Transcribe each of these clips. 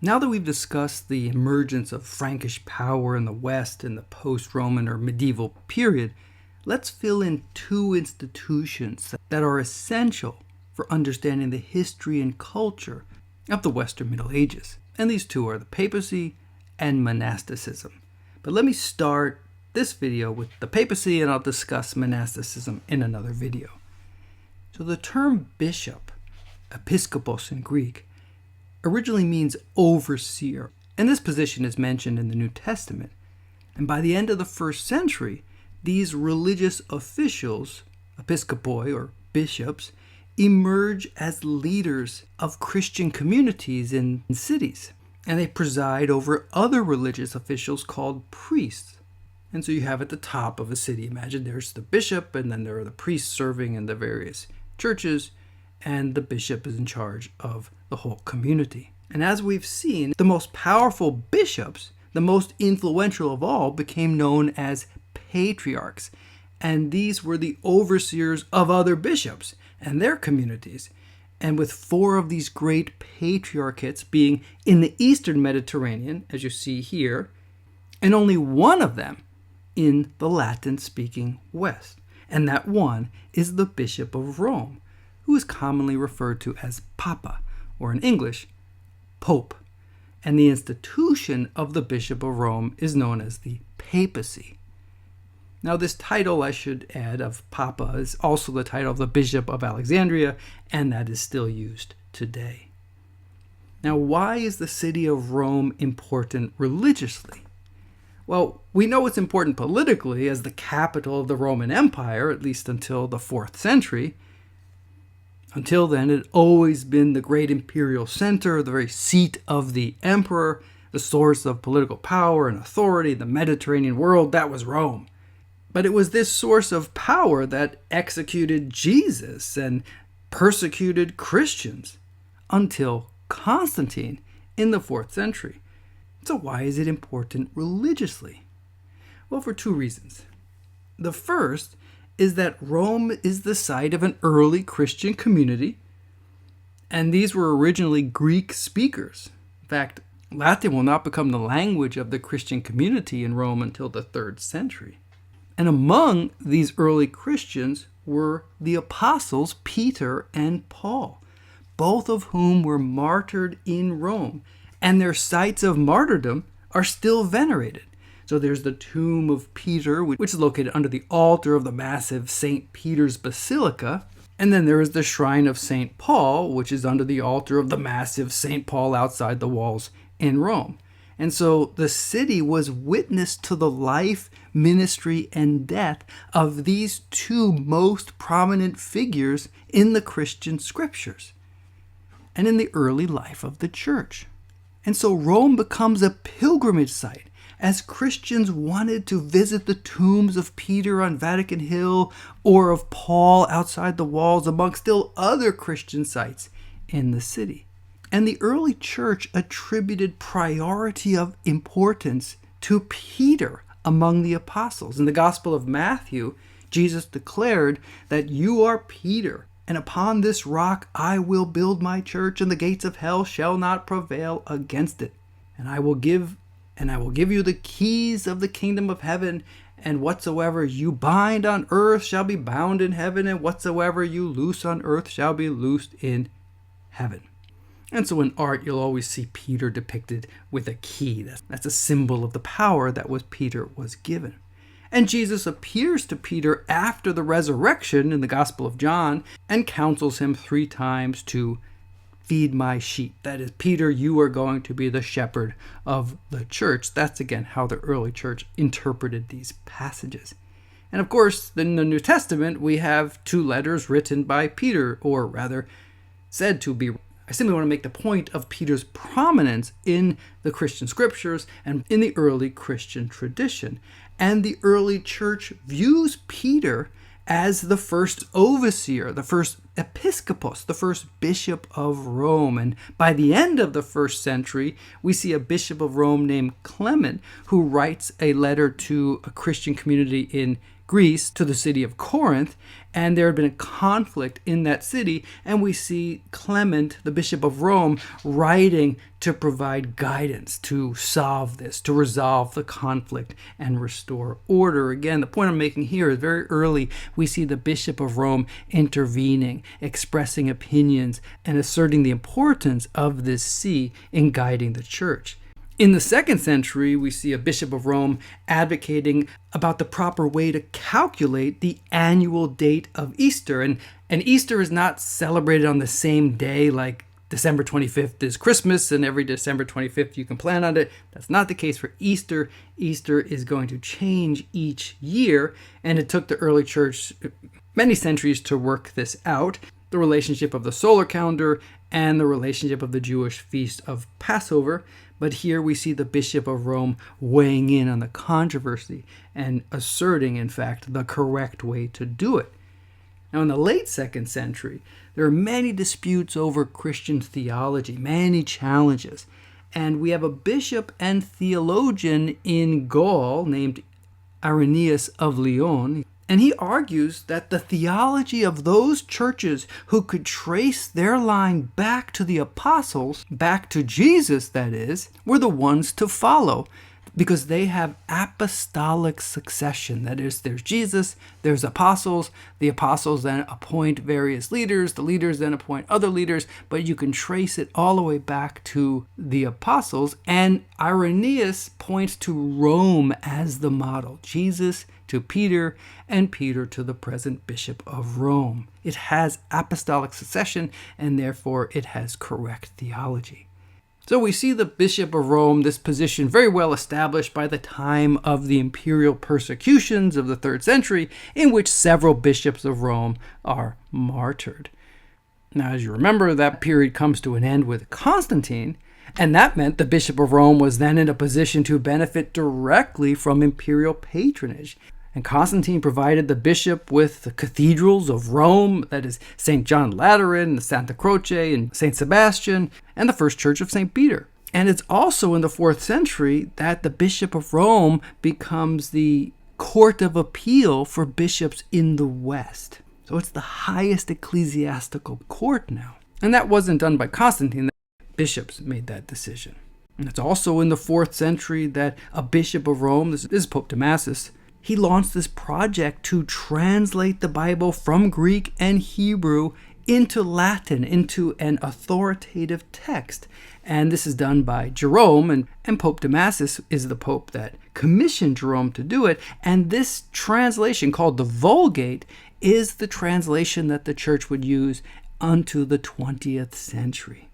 Now that we've discussed the emergence of Frankish power in the West in the post-Roman or medieval period, let's fill in two institutions that are essential for understanding the history and culture of the Western Middle Ages. And these two are the Papacy and monasticism. But let me start this video with the Papacy, and I'll discuss monasticism in another video. So the term bishop, episkopos in Greek, originally means overseer, and this position is mentioned in the New Testament. And by the end of the first century, these religious officials, episkopoi or bishops, emerge as leaders of Christian communities in cities, and they preside over other religious officials called priests. And so you have at the top of a city, imagine there's the bishop, and then there are the priests serving in the various churches, and the bishop is in charge of the whole community. And as we've seen, the most powerful bishops, the most influential of all, became known as patriarchs. And these were the overseers of other bishops and their communities. And with four of these great patriarchates being in the Eastern Mediterranean, as you see here, and only one of them in the Latin-speaking West. And that one is the Bishop of Rome, who is commonly referred to as Papa, or in English, Pope. And the institution of the Bishop of Rome is known as the Papacy. Now, this title, I should add, of Papa is also the title of the Bishop of Alexandria, and that is still used today. Now, why is the city of Rome important religiously? Well, we know it's important politically as the capital of the Roman Empire, at least until the 4th century. Until then, it had always been the great imperial center, the very seat of the emperor, the source of political power and authority, the Mediterranean world. That was Rome. But it was this source of power that executed Jesus and persecuted Christians until Constantine in the 4th century. So why is it important religiously? Well, for two reasons. The first is that Rome is the site of an early Christian community, and these were originally Greek speakers. In fact, Latin will not become the language of the Christian community in Rome until the 3rd century. And among these early Christians were the apostles Peter and Paul, both of whom were martyred in Rome, and their sites of martyrdom are still venerated. So there's the tomb of Peter, which is located under the altar of the massive St. Peter's Basilica. And then there is the shrine of St. Paul, which is under the altar of the massive St. Paul outside the walls in Rome. And so the city was witness to the life, ministry, and death of these two most prominent figures in the Christian scriptures and in the early life of the church. And so Rome becomes a pilgrimage site as Christians wanted to visit the tombs of Peter on Vatican Hill or of Paul outside the walls, among still other Christian sites in the city. And the early church attributed priority of importance to Peter among the apostles. In the Gospel of Matthew, Jesus declared that you are Peter, and upon this rock I will build my church, and the gates of hell shall not prevail against it. And I will give you the keys of the kingdom of heaven, and whatsoever you bind on earth shall be bound in heaven, and whatsoever you loose on earth shall be loosed in heaven. And so in art, you'll always see Peter depicted with a key. That's a symbol of the power that Peter was given. And Jesus appears to Peter after the resurrection in the Gospel of John and counsels him 3 times to feed my sheep. That is, Peter, you are going to be the shepherd of the church. That's, again, how the early church interpreted these passages. And of course, in the New Testament, we have 2 letters written by Peter, or rather said to be. I simply want to make the point of Peter's prominence in the Christian scriptures and in the early Christian tradition. And the early church views Peter as the first overseer, the first episkopos, the first bishop of Rome. And by the end of the 1st century, we see a bishop of Rome named Clement who writes a letter to a Christian community in Greece to the city of Corinth, and there had been a conflict in that city, and we see Clement, the Bishop of Rome, writing to provide guidance to solve this, to resolve the conflict and restore order. Again, the point I'm making here is very early we see the Bishop of Rome intervening, expressing opinions, and asserting the importance of this see in guiding the church. In the 2nd century, we see a Bishop of Rome advocating about the proper way to calculate the annual date of Easter. And Easter is not celebrated on the same day like December 25th is Christmas, and every December 25th you can plan on it. That's not the case for Easter. Easter is going to change each year, and it took the early church many centuries to work this out. The relationship of the solar calendar and the relationship of the Jewish feast of Passover. But here we see the Bishop of Rome weighing in on the controversy and asserting, in fact, the correct way to do it. Now, in the late 2nd century, there are many disputes over Christian theology, many challenges. And we have a bishop and theologian in Gaul named Irenaeus of Lyon. And he argues that the theology of those churches who could trace their line back to the apostles, back to Jesus, that is, were the ones to follow, because they have apostolic succession. That is, there's Jesus, there's apostles, the apostles then appoint various leaders, the leaders then appoint other leaders, but you can trace it all the way back to the apostles. And Irenaeus points to Rome as the model. Jesus to Peter, and Peter to the present Bishop of Rome. It has apostolic succession, and therefore it has correct theology. So we see the Bishop of Rome, this position very well established by the time of the imperial persecutions of the 3rd century, in which several bishops of Rome are martyred. Now, as you remember, that period comes to an end with Constantine, and that meant the Bishop of Rome was then in a position to benefit directly from imperial patronage. And Constantine provided the bishop with the cathedrals of Rome, that is St. John Lateran, the Santa Croce, and St. Sebastian, and the First Church of St. Peter. And it's also in the 4th century that the Bishop of Rome becomes the court of appeal for bishops in the West. So it's the highest ecclesiastical court now. And that wasn't done by Constantine. Bishops made that decision. And it's also in the 4th century that a Bishop of Rome, this is Pope Damasus, he launched this project to translate the Bible from Greek and Hebrew into Latin, into an authoritative text. And this is done by Jerome, and Pope Damasus is the pope that commissioned Jerome to do it. And this translation, called the Vulgate, is the translation that the church would use unto the 20th century.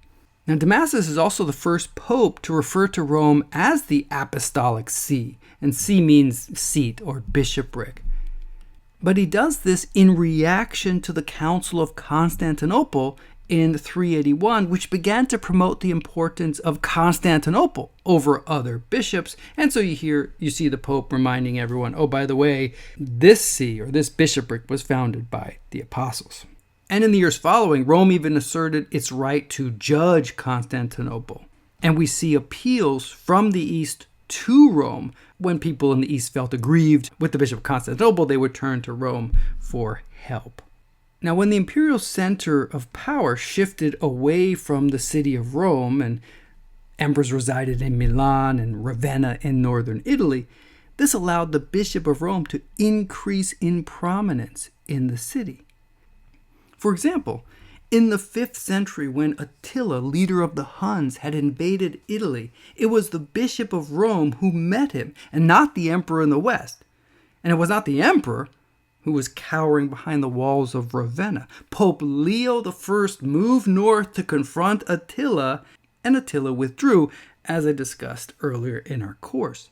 Now, Damasus is also the first pope to refer to Rome as the Apostolic See, and see means seat or bishopric. But he does this in reaction to the Council of Constantinople in 381, which began to promote the importance of Constantinople over other bishops. And so you see the Pope reminding everyone, oh, by the way, this see or this bishopric was founded by the apostles. And in the years following, Rome even asserted its right to judge Constantinople. And we see appeals from the East to Rome. When people in the East felt aggrieved with the Bishop of Constantinople, they would turn to Rome for help. Now, when the imperial center of power shifted away from the city of Rome, and emperors resided in Milan and Ravenna in northern Italy, this allowed the Bishop of Rome to increase in prominence in the city. For example, in the 5th century, when Attila, leader of the Huns, had invaded Italy, it was the Bishop of Rome who met him, and not the emperor in the West. And it was not the emperor who was cowering behind the walls of Ravenna. Pope Leo I moved north to confront Attila, and Attila withdrew, as I discussed earlier in our course.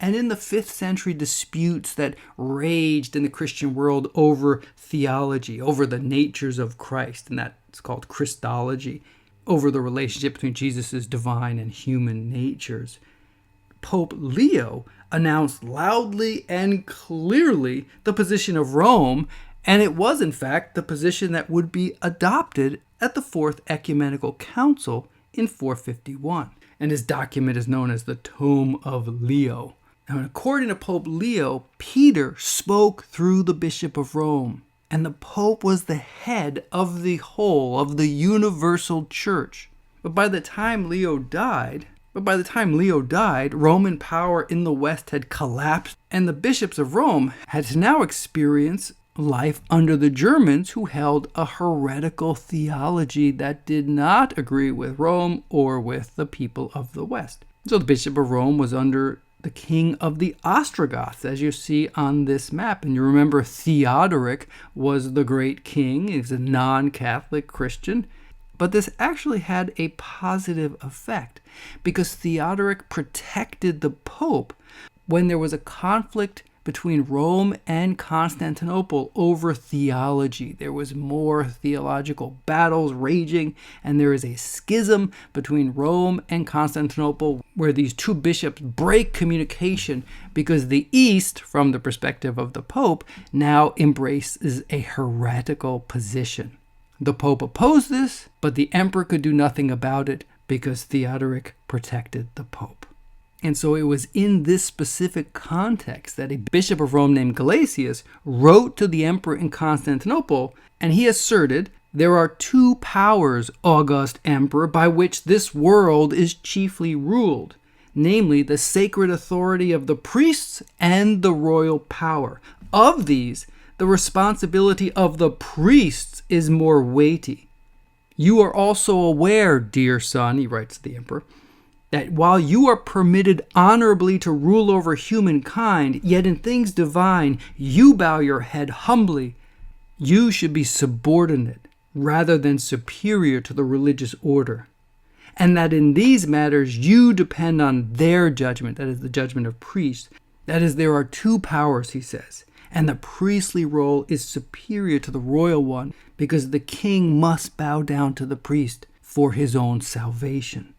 And in the 5th century disputes that raged in the Christian world over theology, over the natures of Christ, and that's called Christology, over the relationship between Jesus' divine and human natures, Pope Leo announced loudly and clearly the position of Rome, and it was in fact the position that would be adopted at the Fourth Ecumenical Council in 451. And his document is known as the Tome of Leo. Now, according to Pope Leo, Peter spoke through the Bishop of Rome, and the Pope was the head of the whole of the universal church. But by the time Leo died, Roman power in the West had collapsed, and the bishops of Rome had to now experience life under the Germans, who held a heretical theology that did not agree with Rome or with the people of the West. So the Bishop of Rome was under the king of the Ostrogoths, as you see on this map. And you remember Theodoric was the great king. He was a non-Catholic Christian. But this actually had a positive effect, because Theodoric protected the Pope when there was a conflict between Rome and Constantinople over theology. There was more theological battles raging, and there is a schism between Rome and Constantinople where these two bishops break communication because the East, from the perspective of the Pope, now embraces a heretical position. The Pope opposed this, but the emperor could do nothing about it because Theodoric protected the Pope. And so it was in this specific context that a bishop of Rome named Gelasius wrote to the emperor in Constantinople, and he asserted, "There are two powers, august emperor, by which this world is chiefly ruled, namely the sacred authority of the priests and the royal power. Of these, the responsibility of the priests is more weighty. You are also aware, dear son," he writes to the emperor, "that while you are permitted honorably to rule over humankind, yet in things divine you bow your head humbly. You should be subordinate rather than superior to the religious order. And that in these matters you depend on their judgment," that is the judgment of priests. That is, there are two powers, he says, and the priestly role is superior to the royal one because the king must bow down to the priest for his own salvation.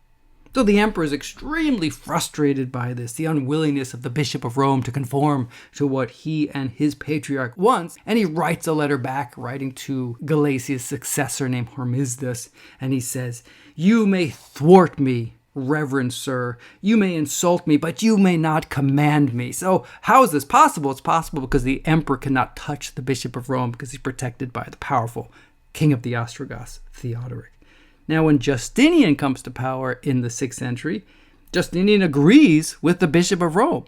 So the emperor is extremely frustrated by this, the unwillingness of the Bishop of Rome to conform to what he and his patriarch wants, and he writes a letter back, writing to Gelasius' successor named Hormisdas, and he says, "You may thwart me, reverend sir, you may insult me, but you may not command me." So how is this possible? It's possible because the emperor cannot touch the Bishop of Rome because he's protected by the powerful king of the Ostrogoths, Theodoric. Now, when Justinian comes to power in the 6th century, Justinian agrees with the Bishop of Rome,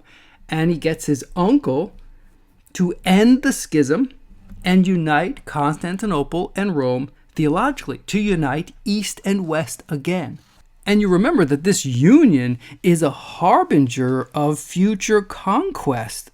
and he gets his uncle to end the schism and unite Constantinople and Rome theologically, to unite East and West again. And you remember that this union is a harbinger of future conquest.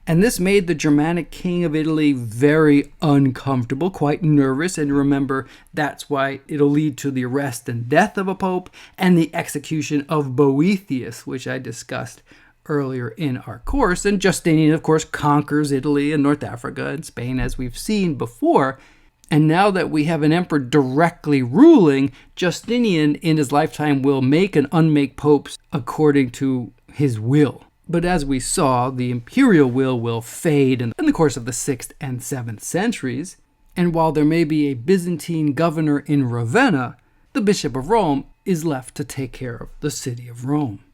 And this made the Germanic king of Italy very uncomfortable, quite nervous. And remember, that's why it'll lead to the arrest and death of a pope and the execution of Boethius, which I discussed earlier in our course. And Justinian, of course, conquers Italy and North Africa and Spain, as we've seen before. And now that we have an emperor directly ruling, Justinian in his lifetime will make and unmake popes according to his will. But as we saw, the imperial will fade in the course of the 6th and 7th centuries. And while there may be a Byzantine governor in Ravenna, the Bishop of Rome is left to take care of the city of Rome.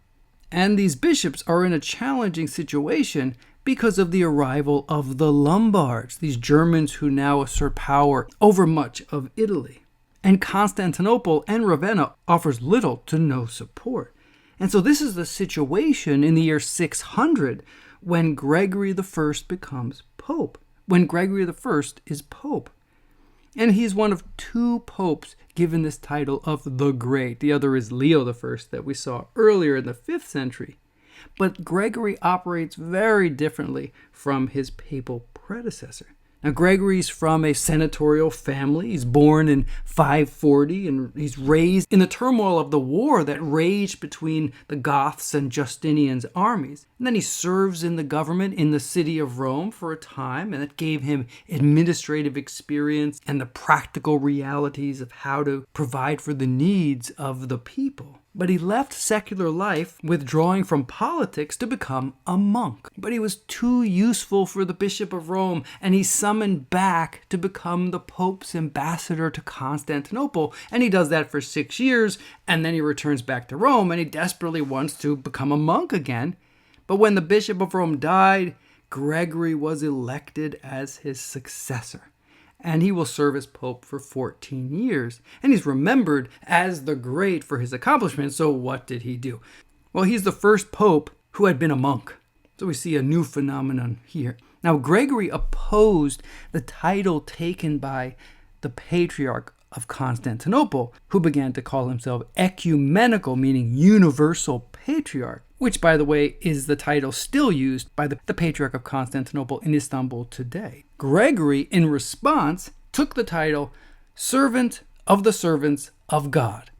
And these bishops are in a challenging situation because of the arrival of the Lombards, these Germans who now assert power over much of Italy. And Constantinople and Ravenna offers little to no support. And so this is the situation in the year 600 when Gregory I becomes pope, when Gregory I is pope. And he's one of two popes given this title of the Great. The other is Leo I that we saw earlier in the 5th century. But Gregory operates very differently from his papal predecessor. Now, Gregory's from a senatorial family. He's born in 540, and he's raised in the turmoil of the war that raged between the Goths and Justinian's armies. And then he serves in the government in the city of Rome for a time, and that gave him administrative experience and the practical realities of how to provide for the needs of the people. But he left secular life, withdrawing from politics to become a monk. But he was too useful for the Bishop of Rome, and he's summoned back to become the Pope's ambassador to Constantinople. And he does that for 6 years, and then he returns back to Rome, and he desperately wants to become a monk again. But when the Bishop of Rome died, Gregory was elected as his successor. And he will serve as Pope for 14 years. And he's remembered as the Great for his accomplishments. So what did he do? Well, he's the first Pope who had been a monk. So we see a new phenomenon here. Now, Gregory opposed the title taken by the Patriarch of Constantinople, who began to call himself ecumenical, meaning universal patriarch, which, by the way, is the title still used by the Patriarch of Constantinople in Istanbul today. Gregory, in response, took the title servant of the servants of God.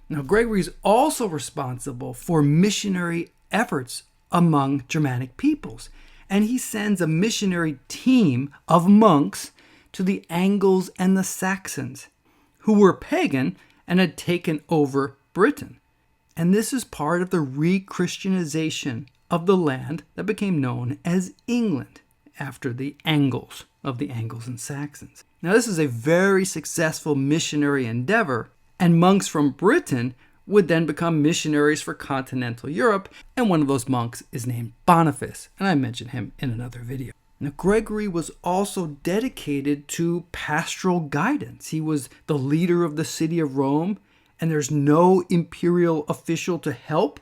Now, Gregory is also responsible for missionary efforts among Germanic peoples, and he sends a missionary team of monks to the Angles and the Saxons, who were pagan and had taken over Britain. And this is part of the re-Christianization of the land that became known as England after the Angles of the Angles and Saxons. Now, this is a very successful missionary endeavor, and monks from Britain would then become missionaries for continental Europe, and one of those monks is named Boniface, and I mentioned him in another video. Now, Gregory was also dedicated to pastoral guidance. He was the leader of the city of Rome, and there's no imperial official to help,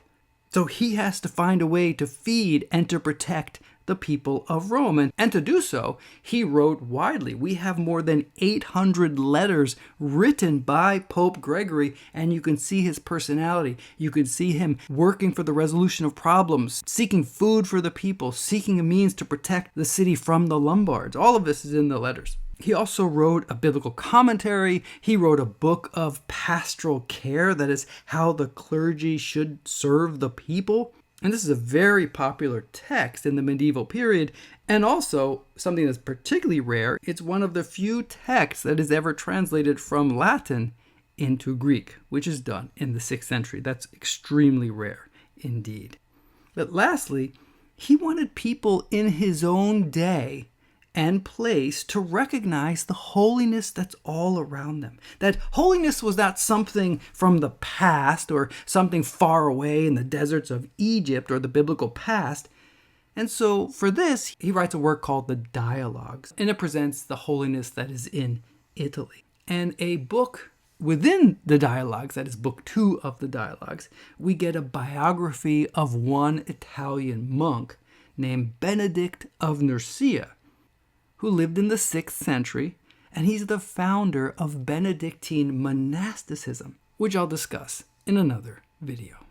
so he has to find a way to feed and to protect the people of Rome. And to do so, he wrote widely. We have more than 800 letters written by Pope Gregory, and you can see his personality. You can see him working for the resolution of problems, seeking food for the people, seeking a means to protect the city from the Lombards. All of this is in the letters. He also wrote a biblical commentary. He wrote a book of pastoral care, that is, how the clergy should serve the people. And this is a very popular text in the medieval period, and also something that's particularly rare. It's one of the few texts that is ever translated from Latin into Greek, which is done in the 6th century. That's extremely rare indeed. But lastly, he wanted people in his own day and place to recognize the holiness that's all around them. That holiness was not something from the past or something far away in the deserts of Egypt or the biblical past. And so for this, he writes a work called the Dialogues, and it presents the holiness that is in Italy. And a book within the Dialogues, that is book 2 of the Dialogues, we get a biography of one Italian monk named Benedict of Nursia, who lived in the 6th century, and he's the founder of Benedictine monasticism, which I'll discuss in another video.